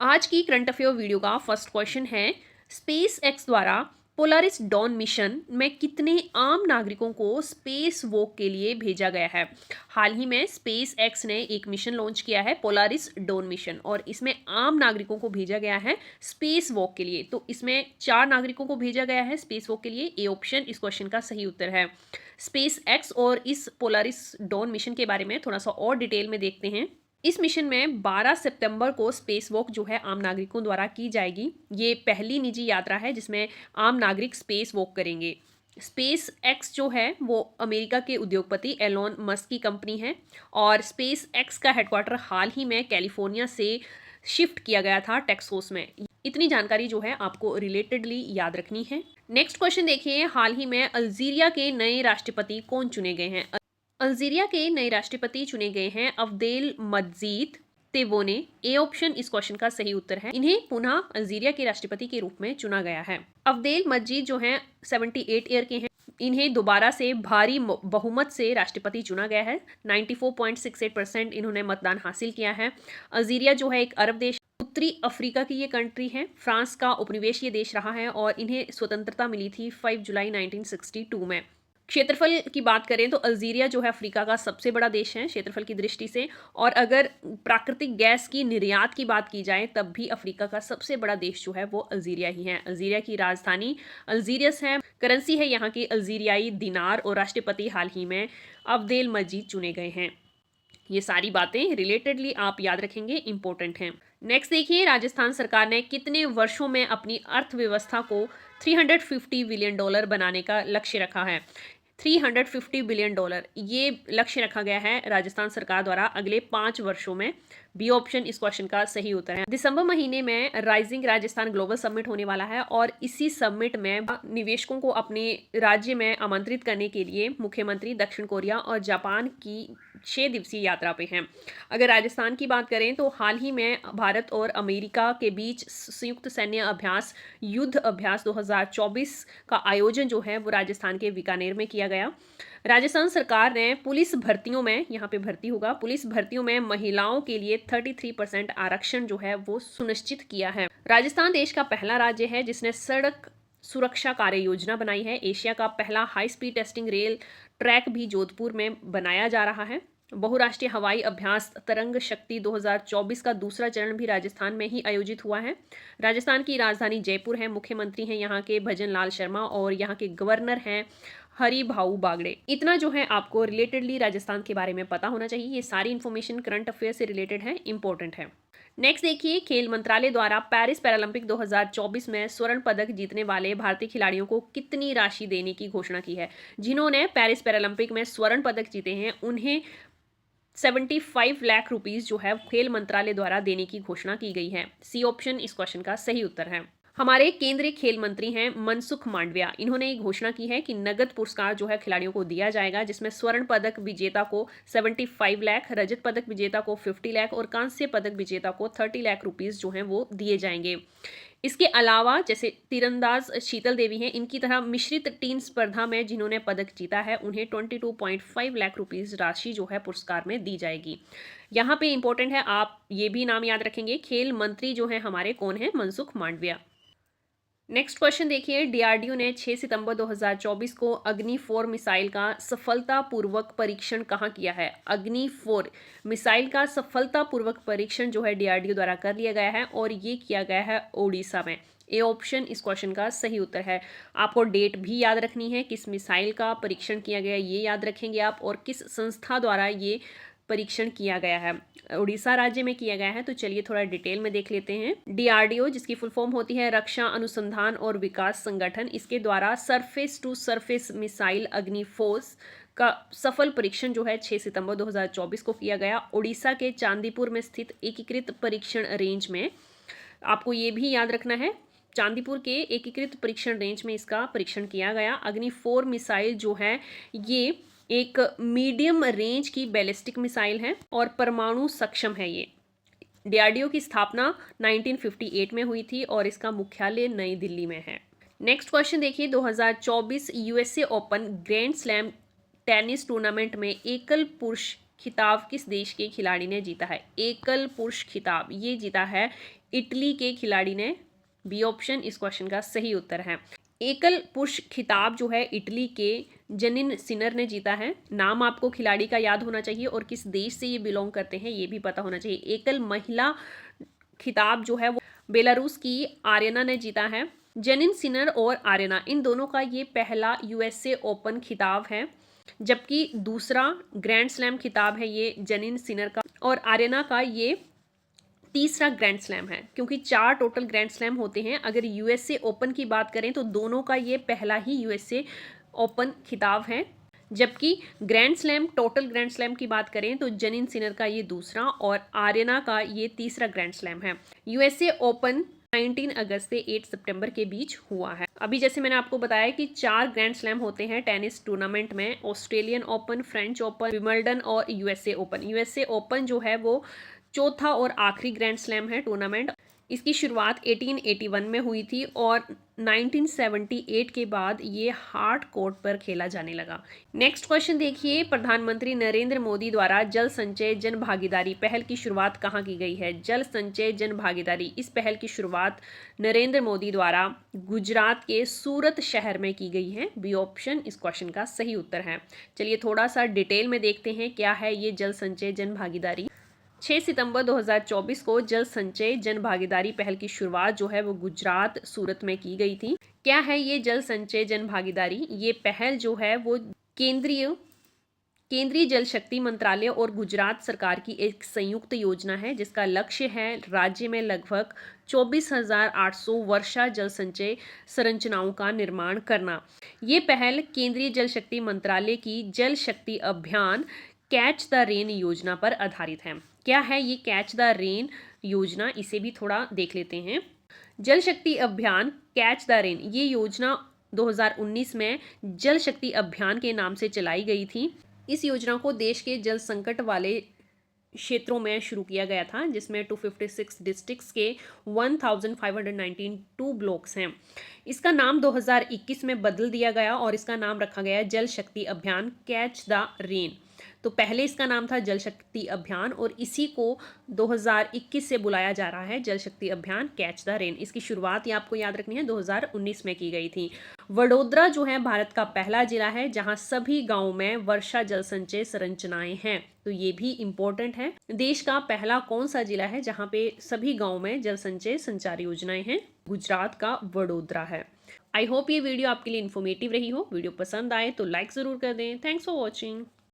आज की current affair video का फर्स्ट क्वेश्चन है, स्पेस एक्स द्वारा पोलारिस डॉन मिशन में कितने आम नागरिकों को स्पेस वॉक के लिए भेजा गया है। हाल ही में स्पेस एक्स ने एक मिशन लॉन्च किया है, पोलारिस डॉन मिशन, और इसमें आम नागरिकों को भेजा गया है स्पेस वॉक के लिए। तो इसमें 4 नागरिकों को भेजा गया है स्पेस वॉक के लिए। ए ऑप्शन इस क्वेश्चन का सही उत्तर है। स्पेस एक्स और इस पोलारिस डॉन मिशन के बारे में थोड़ा सा और डिटेल में देखते हैं। इस मिशन में 12 सितंबर को स्पेस वॉक जो है आम नागरिकों द्वारा की जाएगी। ये पहली निजी यात्रा है जिसमें आम नागरिक स्पेस वॉक करेंगे। स्पेस एक्स जो है वो अमेरिका के उद्योगपति एलोन मस्क की कंपनी है, और स्पेस एक्स का हेडक्वार्टर हाल ही में कैलिफोर्निया से शिफ्ट किया गया था टेक्सास में। इतनी जानकारी जो है आपको रिलेटेडली याद रखनी है। नेक्स्ट क्वेश्चन देखिए, हाल ही में अल्जीरिया के नए राष्ट्रपति कौन चुने गए हैं। अल्जीरिया के नए राष्ट्रपति चुने गए हैं अब्देल मजीद तेबोने। ए ऑप्शन इस क्वेश्चन का सही उत्तर है। इन्हें पुनः अल्जीरिया के राष्ट्रपति के रूप में चुना गया है। अब्देल मजीद जो हैं 78 ईयर के हैं। इन्हें दोबारा से भारी बहुमत से राष्ट्रपति चुना गया है। 94.68% इन्होंने मतदान हासिल किया है। अल्जीरिया जो है एक अरब देश, उत्तरी अफ्रीका की ये कंट्री है। फ्रांस का उपनिवेश ये देश रहा है और इन्हें स्वतंत्रता मिली थी 5 जुलाई 1962 में। क्षेत्रफल की बात करें तो अल्जीरिया जो है अफ्रीका का सबसे बड़ा देश है क्षेत्रफल की दृष्टि से, और अगर प्राकृतिक गैस की निर्यात की बात की जाए तब भी अफ्रीका का सबसे बड़ा देश जो है वो अल्जीरिया ही है। अल्जीरिया की राजधानी अल्जीरियस है। करेंसी है यहाँ की अल्जीरियाई दिनार, और राष्ट्रपति हाल ही में अब्देल मजीद चुने गए हैं। ये सारी बातें रिलेटेडली आप याद रखेंगे, इंपॉर्टेंट हैं। नेक्स्ट देखिए, राजस्थान सरकार ने कितने वर्षों में अपनी अर्थव्यवस्था को $350 बिलियन बनाने का लक्ष्य रखा है। $350 बिलियन ये लक्ष्य रखा गया है राजस्थान सरकार द्वारा अगले 5 वर्षों में। बी ऑप्शन इस क्वेश्चन का सही उत्तर है। दिसंबर महीने में राइजिंग राजस्थान ग्लोबल समिट होने वाला है, और इसी समिट में निवेशकों को अपने राज्य में आमंत्रित करने के लिए मुख्यमंत्री दक्षिण कोरिया और जापान की 6 दिवसीय यात्रा पे हैं। अगर राजस्थान की बात करें तो हाल ही में भारत और अमेरिका के बीच संयुक्त सैन्य अभ्यास युद्ध अभ्यास 2024 का आयोजन जो है वो राजस्थान के बीकानेर में किया गया। राजस्थान सरकार ने पुलिस भर्तियों में, यहाँ पे भर्ती होगा, पुलिस भर्तियों में महिलाओं के लिए 33% आरक्षण जो है वो सुनिश्चित किया है। राजस्थान देश का पहला राज्य है जिसने सड़क सुरक्षा कार्य योजना बनाई है। एशिया का पहला high speed testing rail track भी जोधपुर में बनाया जा रहा है। बहुराष्ट्रीय हवाई अभ्यास तरंग शक्ति 2024 का दूसरा चरण भी राजस्थान में ही आयोजित हुआ है। राजस्थान की राजधानी जयपुर है। मुख्यमंत्री हैं यहाँ के भजन लाल शर्मा, और यहाँ के गवर्नर हैं हरि भाऊ बागड़े। इतना जो है आपको रिलेटेडली राजस्थान के बारे में पता होना चाहिए। ये सारी इन्फॉर्मेशन करंट अफेयर से रिलेटेड है, इंपॉर्टेंट है। नेक्स्ट देखिए, खेल मंत्रालय द्वारा पेरिस पैरालंपिक 2024 में स्वर्ण पदक जीतने वाले भारतीय खिलाड़ियों को कितनी राशि देने की घोषणा की है। जिन्होंने पेरिस पैरालंपिक में स्वर्ण पदक जीते हैं उन्हें 75 लाख रुपीस जो है खेल मंत्रालय द्वारा देने की घोषणा की गई है। सी ऑप्शन इस क्वेश्चन का सही उत्तर है। हमारे केंद्रीय खेल मंत्री हैं मनसुख मांडविया। इन्होंने एक घोषणा की है कि नगद पुरस्कार जो है खिलाड़ियों को दिया जाएगा, जिसमें स्वर्ण पदक विजेता को 75 लाख, रजत पदक विजेता को 50 लाख और कांस्य पदक विजेता को 30 लाख रुपीस जो हैं वो दिए जाएंगे। इसके अलावा जैसे तीरंदाज शीतल देवी हैं, इनकी तरह मिश्रित टीम स्पर्धा में जिन्होंने पदक जीता है उन्हें 22.5 लाख रुपीस राशि जो है पुरस्कार में दी जाएगी। यहाँ पे इंपॉर्टेंट है, आप ये भी नाम याद रखेंगे, खेल मंत्री जो है हमारे कौन है, मनसुख मांडविया। नेक्स्ट क्वेश्चन देखिए, डीआरडीओ ने 6 सितंबर 2024 को अग्नि 4 मिसाइल का सफलतापूर्वक परीक्षण कहाँ किया है। अग्नि 4 मिसाइल का सफलतापूर्वक परीक्षण जो है डीआरडीओ द्वारा कर लिया गया है, और ये किया गया है ओडिशा में। ए ऑप्शन इस क्वेश्चन का सही उत्तर है। आपको डेट भी याद रखनी है, किस मिसाइल का परीक्षण किया गया ये याद रखेंगे आप, और किस संस्था द्वारा ये परीक्षण किया गया है। उड़ीसा राज्य में किया गया है। तो चलिए थोड़ा डिटेल में देख लेते हैं। डीआरडीओ, जिसकी फुल फॉर्म होती है रक्षा अनुसंधान और विकास संगठन, इसके द्वारा सरफेस टू सरफेस मिसाइल अग्नि फोर्स का सफल परीक्षण जो है 6 सितंबर 2024 को किया गया उड़ीसा के चांदीपुर में स्थित एकीकृत परीक्षण रेंज में। आपको ये भी याद रखना है, चांदीपुर के एकीकृत परीक्षण रेंज में इसका परीक्षण किया गया। अग्नि 4 मिसाइल जो है ये एक मीडियम रेंज की बैलिस्टिक मिसाइल है और परमाणु सक्षम है। ये डीआरडीओ की स्थापना 1958 में हुई थी और इसका मुख्यालय नई दिल्ली में है। नेक्स्ट क्वेश्चन देखिए, 2024 USA open grand slam tennis tournament में एकल पुरुष खिताब किस देश के खिलाड़ी ने जीता है। एकल पुरुष खिताब ये जीता है इटली के खिलाड़ी ने? बी ऑप्शन इस क्वेश्चन का सही उत्तर है। एकल पुरुष खिताब जो है इटली के जनिन सिनर ने जीता है। नाम आपको खिलाड़ी का याद होना चाहिए और किस देश से ये बिलोंग करते हैं ये भी पता होना चाहिए। एकल महिला खिताब जो है वो बेलारूस की आर्यना ने जीता है। जेनिन सिनर और आर्यना इन दोनों का ये पहला यूएसए ओपन खिताब है, जबकि दूसरा ग्रैंड स्लैम खिताब है ये जेनिन सिनर का, और आर्यना का ये तीसरा ग्रैंड स्लैम है, क्योंकि 4 टोटल ग्रैंड स्लैम होते हैं। अगर यूएसए ओपन की बात करें तो दोनों का ये पहला ही यूएसए ओपन खिताब है, जबकि grand slam total grand slam की बात करें तो जनिन सिनर का ये दूसरा और आर्यना का ये तीसरा ग्रैंड स्लैम है। यूएसए ओपन 19 अगस्त से 8 सितंबर के बीच हुआ है। अभी जैसे मैंने आपको बताया कि 4 ग्रैंड स्लैम होते हैं टेनिस टूर्नामेंट में, Australian open, French open, Wimbledon और यूएसए ओपन। यूएसए ओपन जो है वो चौथा और आखिरी ग्रैंड स्लैम है टूर्नामेंट। इसकी शुरुआत 1881 में हुई थी और 1978 के बाद ये हार्ड कोर्ट पर खेला जाने लगा। नेक्स्ट क्वेश्चन देखिए, प्रधानमंत्री नरेंद्र मोदी द्वारा जल संचय जन भागीदारी पहल की शुरुआत कहाँ की गई है? जल संचय जन भागीदारी इस पहल की शुरुआत नरेंद्र मोदी द्वारा गुजरात के सूरत शहर में की गई है। बी ऑप्शन इस क्वेश्चन का सही उत्तर है। चलिए थोड़ा सा डिटेल में देखते हैं क्या है ये जल संचय जन भागीदारी। 6 सितंबर 2024 को जल संचय जन भागीदारी पहल की शुरुआत जो है वो गुजरात सूरत में की गई थी। क्या है ये जल संचय जन भागीदारी? ये पहल जो है वो केंद्रीय जल शक्ति मंत्रालय और गुजरात सरकार की एक संयुक्त योजना है, जिसका लक्ष्य है राज्य में लगभग 24,800 वर्षा जल संचय संरचनाओं का निर्माण करना। ये पहल केंद्रीय जल शक्ति मंत्रालय की जल शक्ति अभियान कैच द रेन योजना पर आधारित है। क्या है ये कैच द रेन योजना? इसे भी थोड़ा देख लेते हैं। जल शक्ति अभियान कैच द रेन ये योजना 2019 में जल शक्ति अभियान के नाम से चलाई गई थी। इस योजना को देश के जल संकट वाले क्षेत्रों में शुरू किया गया था, जिसमें 256 डिस्ट्रिक्ट्स के 1592 ब्लॉक्स हैं। इसका नाम 2021 में बदल दिया गया और इसका नाम रखा गया जल शक्ति अभियान कैच द रेन। तो पहले इसका नाम था जल शक्ति अभियान और इसी को 2021 से बुलाया जा रहा है जल शक्ति अभियान कैच द रेन। इसकी शुरुआत ये आपको याद रखनी है 2019 में की गई थी। वडोदरा जो है भारत का पहला जिला है जहां सभी गांवों में वर्षा जल संचय संरचनाएं हैं, तो ये भी इंपॉर्टेंट है। देश का पहला कौन सा जिला है जहां पे सभी गांवों में जल संचय संचार योजनाएं हैं? गुजरात का वडोदरा है। आई होप ये वीडियो आपके लिए इन्फॉर्मेटिव रही हो। वीडियो पसंद आए तो लाइक जरूर कर दें। Thanks for watching.